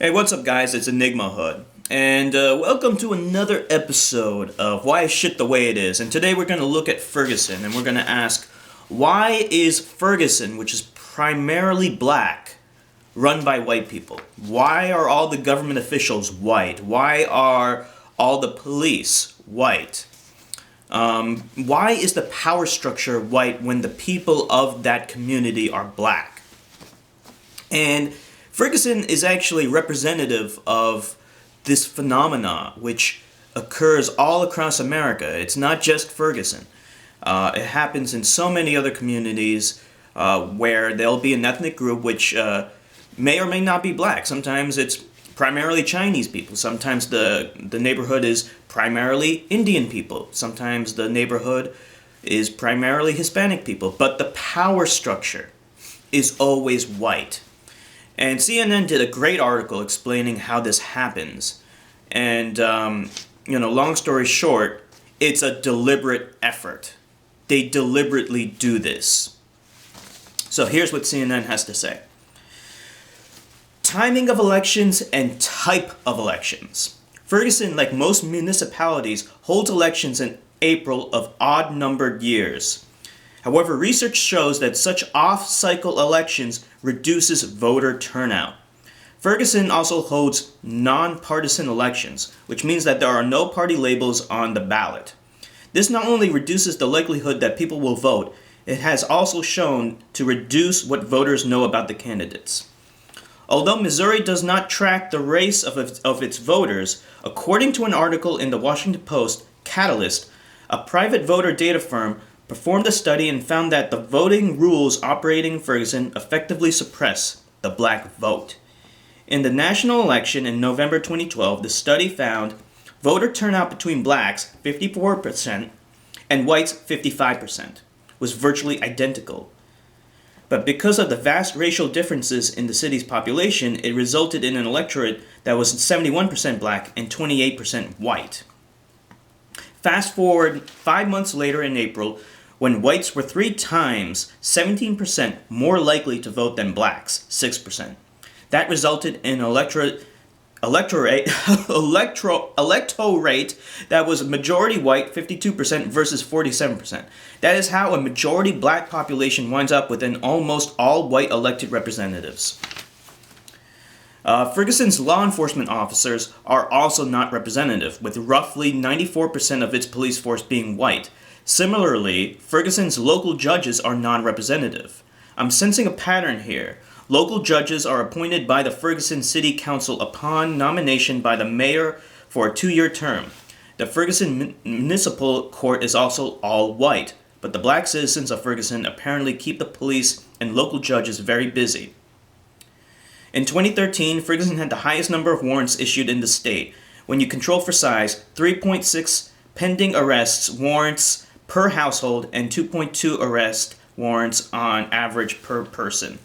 Hey, what's up, guys? It's Enigma Hood, and welcome to another episode of Why Is Shit the Way It Is. And today we're going to look at Ferguson, and we're going to ask, why is Ferguson, which is primarily black, run by white people? Why are all the government officials white? Why are all the police white? Why is the power structure white when the people of that community are black? And Ferguson is actually representative of this phenomena which occurs all across America. It's not just Ferguson. It happens in so many other communities where there'll be an ethnic group which may or may not be black. Sometimes it's primarily Chinese people. Sometimes the neighborhood is primarily Indian people. Sometimes the neighborhood is primarily Hispanic people. But the power structure is always white. And CNN did a great article explaining how this happens. And, long story short, it's a deliberate effort. They deliberately do this. So here's what CNN has to say. Timing of elections and type of elections. Ferguson, like most municipalities, holds elections in April of odd-numbered years. However, research shows that such off-cycle elections reduces voter turnout. Ferguson also holds non-partisan elections, which means that there are no party labels on the ballot. This not only reduces the likelihood that people will vote, it has also shown to reduce what voters know about the candidates. Although Missouri does not track the race of its voters, according to an article in the Washington Post, Catalyst, a private voter data firm performed a study and found that the voting rules operating in Ferguson effectively suppress the black vote. In the national election in November 2012, the study found voter turnout between blacks, 54%, and whites, 55%, was virtually identical. But because of the vast racial differences in the city's population, it resulted in an electorate that was 71% black and 28% white. Fast forward 5 months later in April, when whites were 3 times 17% more likely to vote than blacks, 6%. That resulted in an electorate that was majority white, 52% versus 47%. That is how a majority black population winds up with an almost all white elected representatives. Ferguson's law enforcement officers are also not representative, with roughly 94% of its police force being white. Similarly, Ferguson's local judges are non-representative. I'm sensing a pattern here. Local judges are appointed by the Ferguson City Council upon nomination by the mayor for a 2-year term. The Ferguson Municipal Court is also all white, but the black citizens of Ferguson apparently keep the police and local judges very busy. In 2013, Ferguson had the highest number of warrants issued in the state. When you control for size, 3.6 pending arrests warrants per household and 2.2 arrest warrants on average per person.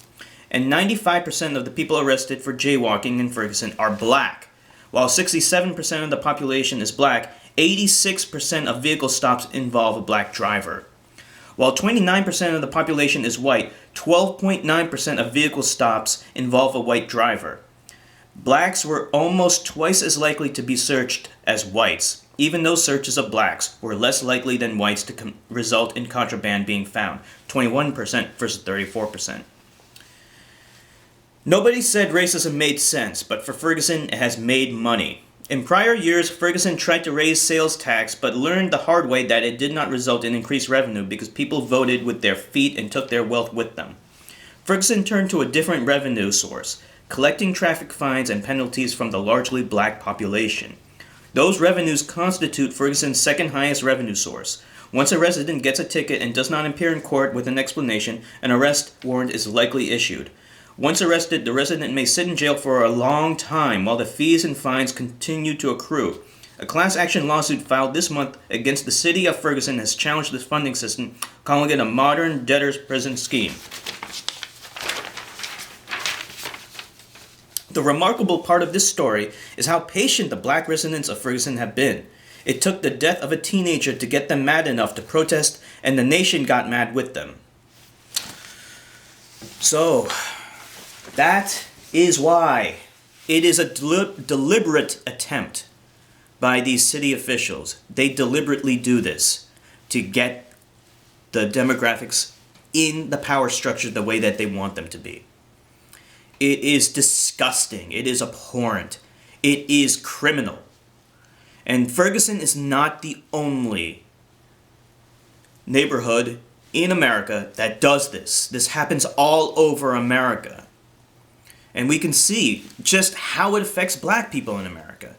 And 95% of the people arrested for jaywalking in Ferguson are black. While 67% of the population is black, 86% of vehicle stops involve a black driver. While 29% of the population is white, 12.9% of vehicle stops involve a white driver. Blacks were almost twice as likely to be searched as whites, even though searches of blacks were less likely than whites to result in contraband being found, 21% versus 34%. Nobody said racism made sense, but for Ferguson, it has made money. In prior years, Ferguson tried to raise sales tax, but learned the hard way that it did not result in increased revenue because people voted with their feet and took their wealth with them. Ferguson turned to a different revenue source, collecting traffic fines and penalties from the largely black population. Those revenues constitute Ferguson's second highest revenue source. Once a resident gets a ticket and does not appear in court with an explanation, an arrest warrant is likely issued. Once arrested, the resident may sit in jail for a long time while the fees and fines continue to accrue. A class action lawsuit filed this month against the city of Ferguson has challenged this funding system, calling it a modern debtor's prison scheme. The remarkable part of this story is how patient the black residents of Ferguson have been. It took the death of a teenager to get them mad enough to protest, and the nation got mad with them. So, that is why It is a deliberate attempt by these city officials. They deliberately do this to get the demographics in the power structure the way that they want them to be. It is disgusting. It is abhorrent. It is criminal. And Ferguson is not the only neighborhood in America that does this. This happens all over America. And we can see just how it affects black people in America.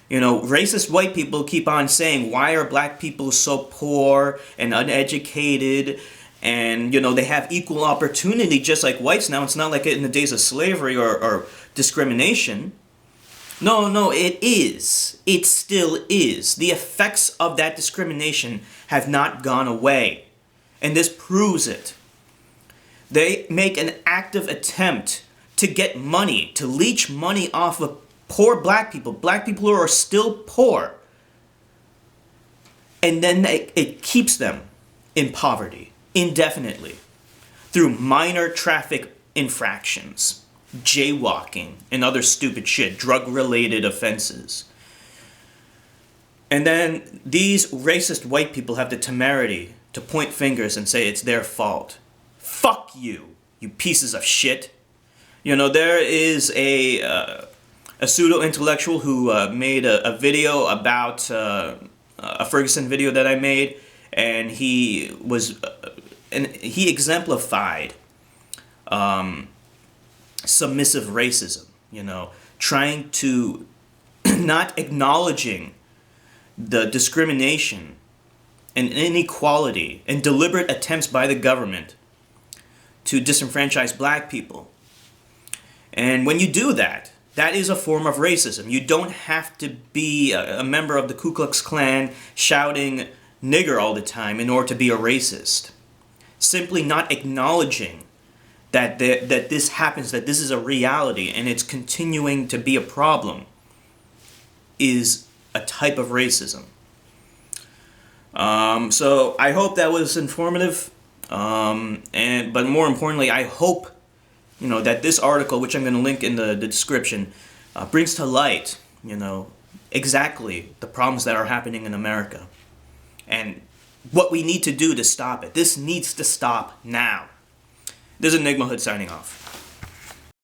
You know, racist white people keep on saying, why are black people so poor and uneducated? And, you know, they have equal opportunity just like whites now. It's not like in the days of slavery or discrimination. No, it is. It still is. The effects of that discrimination have not gone away. And this proves it. They make an active attempt to get money, to leech money off of poor black people who are still poor. And then it keeps them in poverty indefinitely through minor traffic infractions, jaywalking, and other stupid shit, drug-related offenses. And then these racist white people have the temerity to point fingers and say it's their fault. Fuck you, you pieces of shit. You know, there is a pseudo-intellectual who made a video about a Ferguson video that I made, and he exemplified submissive racism, you know, trying to not acknowledging the discrimination and inequality and deliberate attempts by the government to disenfranchise black people. And when you do that, that is a form of racism. You don't have to be a member of the Ku Klux Klan shouting nigger all the time in order to be a racist. Simply not acknowledging that this happens, that this is a reality, and it's continuing to be a problem, is a type of racism. So I hope that was informative, but more importantly, I hope that this article, which I'm going to link in the description, brings to light, exactly the problems that are happening in America and what we need to do to stop it. This needs to stop now. This is Enigma Hood signing off.